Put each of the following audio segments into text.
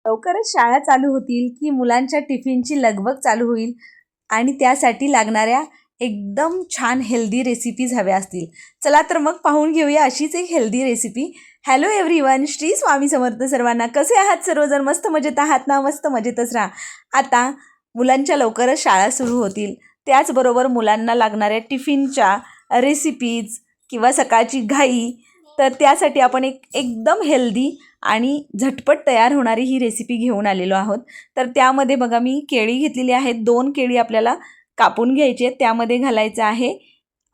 लवकरच शाळा चालू होतील की मुलांच्या टिफिनची लगबग चालू होईल आणि त्यासाठी लागणाऱ्या एकदम छान हेल्दी रेसिपीज हव्या असतील. चला तर मग पाहून घेऊया अशीच एक healthy recipe. Hello everyone, Shri Swami Samarth सर्वांना. कसे आहात सर्वजण? मस्त मजेत आहात ना? मस्त मजेतच राहा. आता मुलांच्या लवकरच शाळा सुरू होतील, त्याचबरोबर मुलांना लागणाऱ्या टिफिनच्या रेसिपीज किंवा सकाळची घाई, तर त्यासाठी आपण एकदम हेल्दी आणि झटपट तयार होणारी ही रेसिपी घेऊन आलेलो आहोत. तर त्यामध्ये बघा, मी केळी घेतलेली आहेत. 2 केळी आपल्याला कापून घ्यायची आहेत. त्यामध्ये घालायचं आहे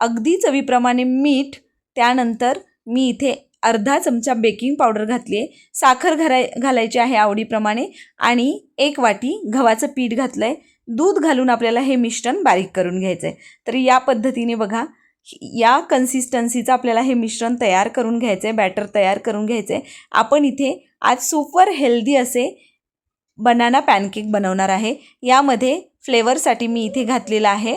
अगदी चवीप्रमाणे मीठ. त्यानंतर मी इथे अर्धा चमचा बेकिंग पावडर घातली आहे. साखर घालायची आहे आवडीप्रमाणे आणि 1 वाटी गव्हाचं पीठ घातलं आहे. दूध घालून आपल्याला हे मिश्रण बारीक करून घ्यायचं आहे. तर या पद्धतीने बघा, या कन्सिस्टन्सीचं आपल्याला हे मिश्रण तयार करून घ्यायचं आहे, बॅटर तयार करून घ्यायचं आहे. आपण इथे आज सुपर हेल्दी असे बनाना पॅनकेक बनवणार आहे. यामध्ये फ्लेवरसाठी मी इथे घातलेला आहे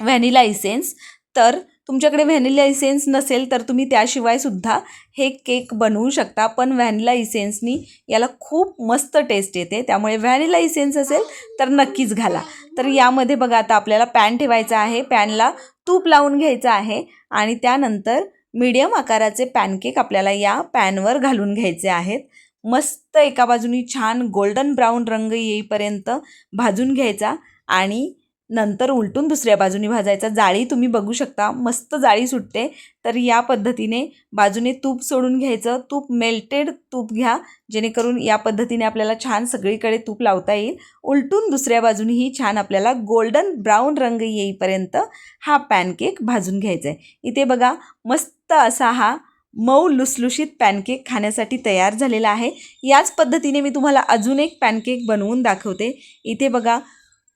व्हॅनिला इसेन्स. तर तुमच्याकडे व्हॅनिला इसेन्स नसेल तर तुम्ही त्याशिवाय सुद्धा हे केक बनवू शकता, पण व्हॅनिला इसेन्सनी याला खूप मस्त टेस्ट येते. त्यामुळे व्हॅनिला इसेन्स असेल तर नक्कीच घाला. तर यामध्ये बघा, आता आपल्याला पॅन ठेवायचा आहे. पॅनला तूप लावून घ्यायचं आहे आणि त्यानंतर मीडियम आकाराचे पॅनकेक आपल्याला या पॅनवर घालून घ्यायचे आहेत. मस्त एका बाजूनी छान गोल्डन ब्राऊन रंग येईपर्यंत भाजून घ्यायचा आणि नंतर उलटून दुसऱ्या बाजूनी भाजायचा. जाळी तुम्ही बघू शकता, मस्त जाळी सुटते. तर या पद्धतीने बाजूने तूप सोडून घ्यायचं. तूप मेल्टेड तूप घ्या, जेणेकरून या पद्धतीने आपल्याला छान सगळीकडे तूप लावता येईल. उलटून दुसऱ्या बाजूनीही छान आपल्याला गोल्डन ब्राऊन रंग येईपर्यंत हा पॅनकेक भाजून घ्यायचा आहे. इथे बघा, मस्त असा हा मऊ लुसलुशीत पॅनकेक खाण्यासाठी तयार झालेला आहे. याच पद्धतीने मी तुम्हाला अजून एक पॅनकेक बनवून दाखवते. इथे बघा,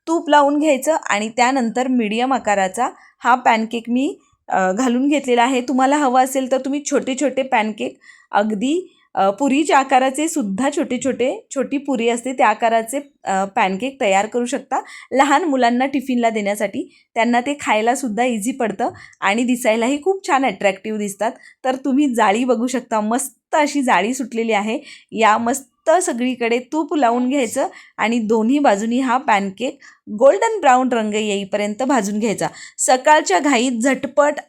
तूप लावून घ्यायचं आणि त्यानंतर मीडियम आकाराचा हा पॅनकेक मी घालून घेतलेला आहे. तुम्हाला हवं असेल तर तुम्ही छोटे छोटे पॅनकेक, अगदी पुरीच्या आकाराचे सुद्धा छोटी पुरी असते त्या आकाराचे पॅनकेक तयार करू शकता. लहान मुलांना टिफिनला देण्यासाठी त्यांना ते खायलासुद्धा इझी पडतं आणि दिसायलाही खूप छान अट्रॅक्टिव्ह दिसतात. तर तुम्ही जाळी बघू शकता, मस्त अशी जाळी सुटलेली आहे. या मस्त सगळीकडे तूप लावून घ्यायचं आणि दोन्ही बाजूनी हा पॅनकेक गोल्डन ब्राऊन रंग येईपर्यंत भाजून घ्यायचा. सकाळच्या घाईत झटपट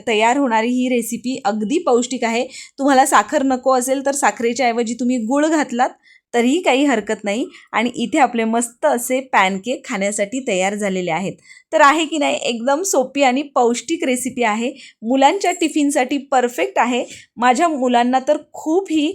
तयार होणारी ही रेसिपी अगदी पौष्टिक आहे. तुम्हाला साखर नको असेल तर साखरेच्या ऐवजी तुम्ही गूळ घातलात तरीही काही हरकत नाही. आणि इथे आपले मस्त असे पॅनकेक खाण्यासाठी तयार झालेले आहेत. तर आहे की नाही, एकदम सोपी आणि पौष्टिक रेसिपी आहे. मुलांच्या टिफिनसाठी परफेक्ट आहे. माझ्या मुलांना तर खूप ही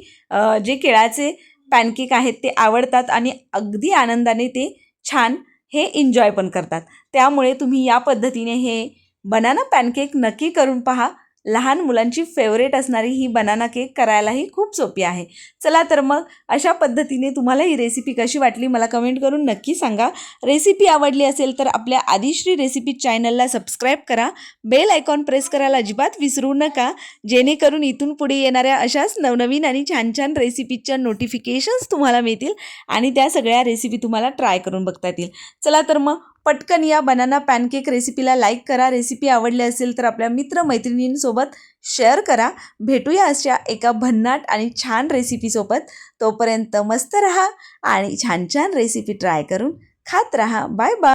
जे केळाचे पॅनकेक आहेत ते आवडतात आणि अगदी आनंदाने ते छान हे एन्जॉय पण करतात. त्यामुळे तुम्ही या पद्धतीने हे बनाना पॅनकेक नक्की करून पहा. लहान मुलांची फेवरेट असणारी ही बनाना केक करायलाही खूप सोपी आहे. चला तर मग, अशा पद्धतीने तुम्हाला ही रेसिपी कशी वाटली मला कमेंट करून नक्की सांगा. रेसिपी आवडली असेल तर आपल्या आदिश्री रेसिपी चॅनलला सबस्क्राईब करा. बेल आयकॉन प्रेस करायला अजिबात विसरू नका, जेणेकरून इथून पुढे येणाऱ्या अशाच नवनवीन आणि छान छान रेसिपीच्या नोटिफिकेशन्स तुम्हाला मिळतील आणि त्या सगळ्या रेसिपी तुम्हाला ट्राय करून बघता येतील. चला तर मग, पटकन या बनाना पॅनकेक रेसिपीला लाईक करा. रेसिपी आवडली असेल तर आपल्या मित्रमैत्रिणींसोबत शेअर करा. भेटूया अशा एका भन्नाट आणि छान रेसिपीसोबत. तोपर्यंत मस्त रहा आणि छान छान रेसिपी ट्राय करून खात रहा. Bye bye.